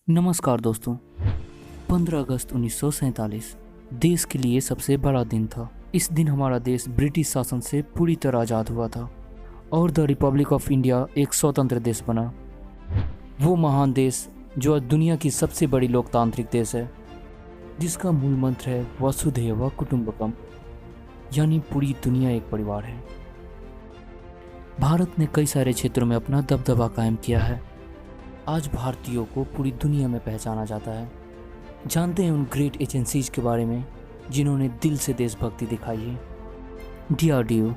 नमस्कार दोस्तों। 15 अगस्त 1947 देश के लिए सबसे बड़ा दिन था। इस दिन हमारा देश ब्रिटिश शासन से पूरी तरह आज़ाद हुआ था और द रिपब्लिक ऑफ इंडिया एक स्वतंत्र देश बना। वो महान देश जो आज दुनिया की सबसे बड़ी लोकतांत्रिक देश है, जिसका मूल मंत्र है वसुधैव कुटुंबकम, यानी पूरी दुनिया एक परिवार है। भारत ने कई सारे क्षेत्रों में अपना दबदबा कायम किया है। आज भारतीयों को पूरी दुनिया में पहचाना जाता है। जानते हैं उन ग्रेट एजेंसीज के बारे में जिन्होंने दिल से देशभक्ति दिखाई है। DRDO,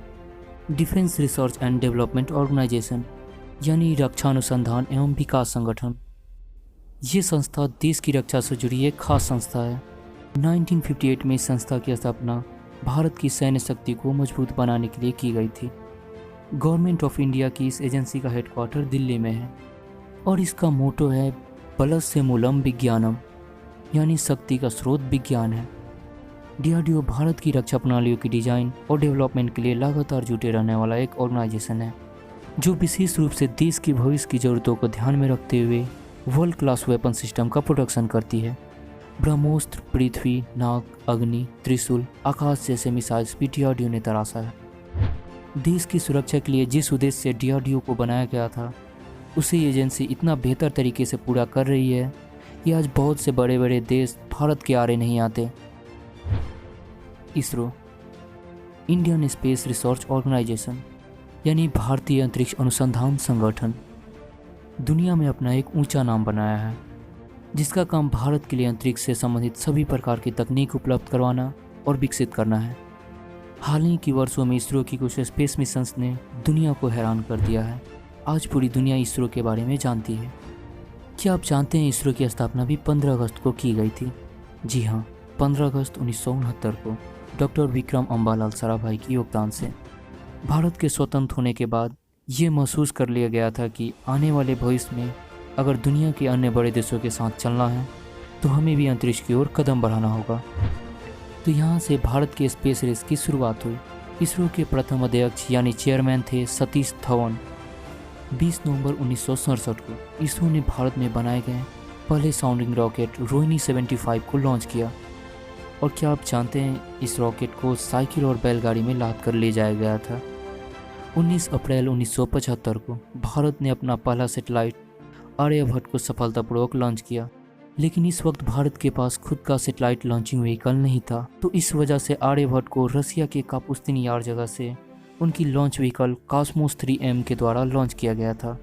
defence research and development organisation, यानी रक्षा अनुसंधान एवं विकास संगठन। ये संस्था देश की रक्षा से जुड़ी एक खास संस्था है। 1958 में इस संस्था की स्थापना भारत की सैन्य शक्ति को मजबूत बनाने के लिए की गई थी। गवर्नमेंट ऑफ इंडिया की इस एजेंसी का हेडक्वार्टर दिल्ली में है और इसका मोटो है बलस्य मूलम विज्ञानम, यानी शक्ति का स्रोत विज्ञान है। DRDO भारत की रक्षा प्रणालियों की डिजाइन और डेवलपमेंट के लिए लगातार जुटे रहने वाला एक ऑर्गेनाइजेशन है, जो विशेष रूप से देश की भविष्य की ज़रूरतों को ध्यान में रखते हुए वर्ल्ड क्लास वेपन सिस्टम का प्रोडक्शन करती है। ब्रह्मोस्त्र, पृथ्वी, नाग, अग्नि, त्रिशूल, आकाश जैसे मिसाइल्स भी DRDO ने तराशा है। देश की सुरक्षा के लिए जिस उद्देश्य से DRDO को बनाया गया था, उसे एजेंसी इतना बेहतर तरीके से पूरा कर रही है कि आज बहुत से बड़े बड़े देश भारत के आरे नहीं आते। ISRO, Indian space research organisation, यानी भारतीय अंतरिक्ष अनुसंधान संगठन, दुनिया में अपना एक ऊंचा नाम बनाया है, जिसका काम भारत के लिए अंतरिक्ष से संबंधित सभी प्रकार की तकनीक उपलब्ध करवाना और विकसित करना है। हाल ही के वर्षों में इसरो की कुछ स्पेस मिशंस ने दुनिया को हैरान कर दिया है। आज पूरी दुनिया इसरो के बारे में जानती है। क्या आप जानते हैं इसरो की स्थापना भी 15 अगस्त को की गई थी? जी हाँ, 15 अगस्त 1969 को डॉक्टर विक्रम अम्बालाल साराभाई के योगदान से। भारत के स्वतंत्र होने के बाद ये महसूस कर लिया गया था कि आने वाले भविष्य में अगर दुनिया के अन्य बड़े देशों के साथ चलना है तो हमें भी अंतरिक्ष की ओर कदम बढ़ाना होगा। तो यहाँ से भारत के स्पेस रेस की शुरुआत हुई। इसरो के प्रथम अध्यक्ष यानी चेयरमैन थे सतीश धवन। 20 नवंबर 1967 को इसरो ने भारत में बनाए गए पहले साउंडिंग रॉकेट रोहिणी 75 को लॉन्च किया। और क्या आप जानते हैं, इस रॉकेट को साइकिल और बैलगाड़ी में लाद कर ले जाया गया था। 19 अप्रैल 1975 को भारत ने अपना पहला सैटेलाइट आर्यभट्ट को सफलतापूर्वक लॉन्च किया, लेकिन इस वक्त भारत के पास खुद का सैटेलाइट लॉन्चिंग व्हीकल नहीं था। तो इस वजह से आर्यभट्ट को रसिया के कापुस्तिन यार जगह से उनकी लॉन्च व्हीकल कॉस्मोस 3M के द्वारा लॉन्च किया गया था।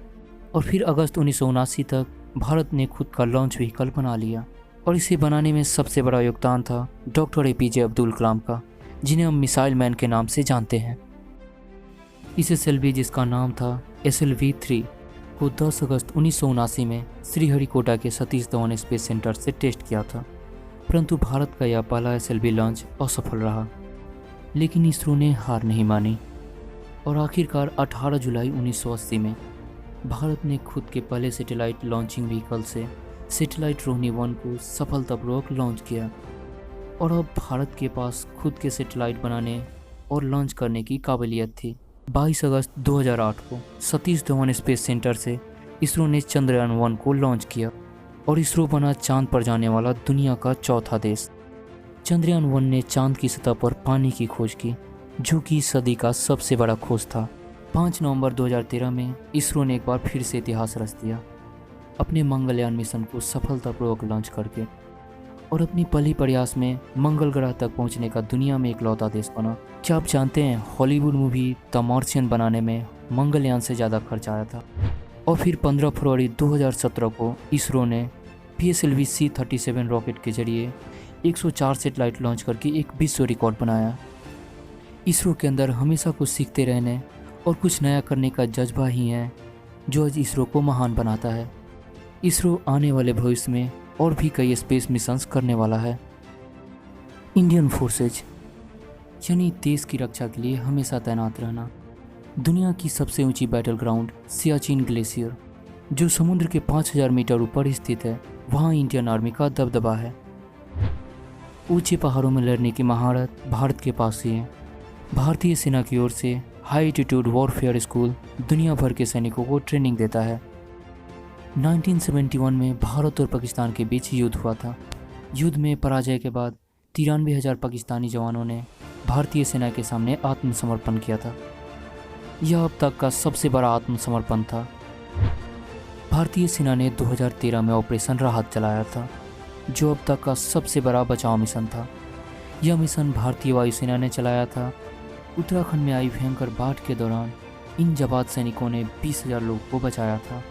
और फिर अगस्त 1979 तक भारत ने खुद का लॉन्च व्हीकल बना लिया और इसे बनाने में सबसे बड़ा योगदान था डॉक्टर APJ अब्दुल कलाम का, जिन्हें हम मिसाइल मैन के नाम से जानते हैं। इस SLV, जिसका नाम था SLV-3, को 10 अगस्त 1979 में श्रीहरिकोटा के सतीश धवन स्पेस सेंटर से टेस्ट किया था, परंतु भारत का यह पहला SLV लॉन्च असफल रहा। लेकिन इसरो ने हार नहीं मानी और आखिरकार 18 जुलाई 1980 में भारत ने खुद के पहले सैटेलाइट लॉन्चिंग व्हीकल से सैटेलाइट रोहिणी 1 को सफलतापूर्वक लॉन्च किया। और अब भारत के पास खुद के सैटेलाइट बनाने और लॉन्च करने की काबिलियत थी। 22 अगस्त 2008 को सतीश धवन स्पेस सेंटर से इसरो ने चंद्रयान 1 को लॉन्च किया और इसरो बना चांद पर जाने वाला दुनिया का चौथा देश। चंद्रयान 1 ने चांद की सतह पर पानी की खोज की, जो कि सदी का सबसे बड़ा खोज था। 5 नवंबर 2013 में इसरो ने एक बार फिर से इतिहास रच दिया, अपने मंगलयान मिशन को सफलतापूर्वक लॉन्च करके, और अपनी पहली प्रयास में मंगल ग्रह तक पहुंचने का दुनिया में इकलौता देश बना। क्या आप जानते हैं, हॉलीवुड मूवी द मार्शियन बनाने में मंगलयान से ज़्यादा खर्च आया था। और फिर 15 फरवरी 2017 को इसरो ने PSLV C-37 रॉकेट के जरिए 104 सैटेलाइट लॉन्च करके एक विश्व रिकॉर्ड बनाया। इसरो के अंदर हमेशा कुछ सीखते रहने और कुछ नया करने का जज्बा ही है जो आज इसरो को महान बनाता है। इसरो आने वाले भविष्य में और भी कई स्पेस मिशंस करने वाला है। इंडियन फोर्सेज, यानी देश की रक्षा के लिए हमेशा तैनात रहना। दुनिया की सबसे ऊंची बैटल ग्राउंड सियाचिन ग्लेशियर, जो समुद्र के 5000 मीटर ऊपर स्थित है, वहाँ इंडियन आर्मी का दबदबा है। ऊंचे पहाड़ों में लड़ने की महारत भारत के पास ही है। भारतीय सेना की ओर से हाई एल्टीट्यूड वॉरफेयर स्कूल दुनिया भर के सैनिकों को ट्रेनिंग देता है। 1971 में भारत और पाकिस्तान के बीच युद्ध हुआ था। युद्ध में पराजय के बाद 93,000 पाकिस्तानी जवानों ने भारतीय सेना के सामने आत्मसमर्पण किया था। यह अब तक का सबसे बड़ा आत्मसमर्पण था। भारतीय सेना ने 2013 में ऑपरेशन राहत चलाया था, जो अब तक का सबसे बड़ा बचाव मिशन था। यह मिशन भारतीय वायुसेना ने चलाया था। उत्तराखंड में आई भयंकर बाढ़ के दौरान इन जाबाज सैनिकों ने 20,000 लोगों को बचाया था।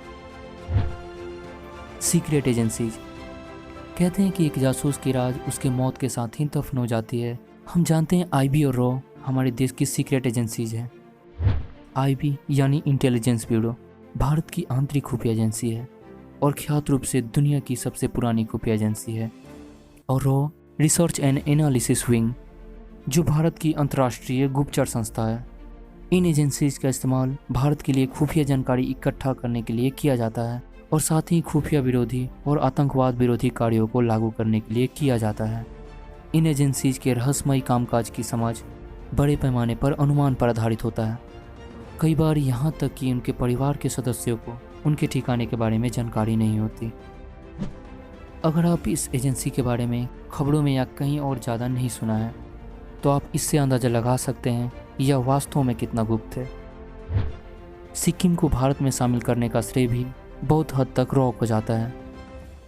सीक्रेट एजेंसीज कहते हैं कि एक जासूस की राज उसके मौत के साथ ही दफन हो जाती है। हम जानते हैं आईबी और रॉ हमारे देश की सीक्रेट एजेंसीज हैं। आईबी यानी इंटेलिजेंस ब्यूरो भारत की आंतरिक खुफिया एजेंसी है और ख्यात रूप से दुनिया की सबसे पुरानी खुफिया एजेंसी है। और raw research and analysis wing जो भारत की अंतर्राष्ट्रीय गुप्तचर संस्था है। इन एजेंसीज का इस्तेमाल भारत के लिए खुफिया जानकारी इकट्ठा करने के लिए किया जाता है और साथ ही खुफिया विरोधी और आतंकवाद विरोधी कार्यों को लागू करने के लिए किया जाता है। इन एजेंसीज के रहस्यमयी कामकाज की समझ बड़े पैमाने पर अनुमान पर आधारित होता है। कई बार यहाँ तक कि उनके परिवार के सदस्यों को उनके ठिकाने के बारे में जानकारी नहीं होती। अगर आप इस एजेंसी के बारे में खबरों में या कहीं और ज़्यादा नहीं सुना है तो आप इससे अंदाज़ा लगा सकते हैं यह वास्तव में कितना गुप्त है। सिक्किम को भारत में शामिल करने का श्रेय भी बहुत हद तक रॉ को जाता है।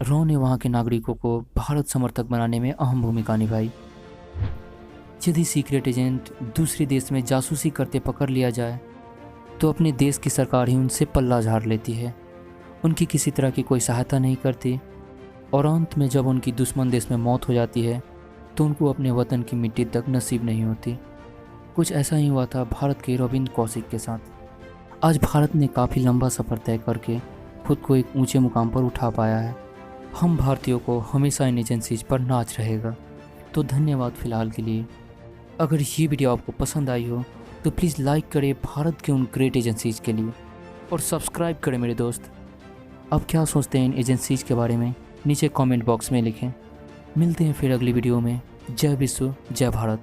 रॉ ने वहाँ के नागरिकों को भारत समर्थक बनाने में अहम भूमिका निभाई। यदि सीक्रेट एजेंट दूसरे देश में जासूसी करते पकड़ लिया जाए तो अपने देश की सरकार ही उनसे पल्ला झाड़ लेती है, उनकी किसी तरह की कोई सहायता नहीं करती और अंत में जब उनकी दुश्मन देश में मौत हो जाती है तो उनको अपने वतन की मिट्टी तक नसीब नहीं होती। कुछ ऐसा ही हुआ था भारत के रविंद्र कौशिक के साथ। आज भारत ने काफ़ी लंबा सफ़र तय करके खुद को एक ऊंचे मुकाम पर उठा पाया है। हम भारतीयों को हमेशा इन एजेंसीज पर नाच रहेगा। तो धन्यवाद फ़िलहाल के लिए। अगर ये वीडियो आपको पसंद आई हो तो प्लीज़ लाइक करें भारत के उन ग्रेट एजेंसीज के लिए और सब्सक्राइब करें मेरे दोस्त। आप क्या सोचते हैं इन एजेंसीज के बारे में नीचे कमेंट बॉक्स में लिखें। मिलते हैं फिर अगली वीडियो में। जय विश्व, जय भारत।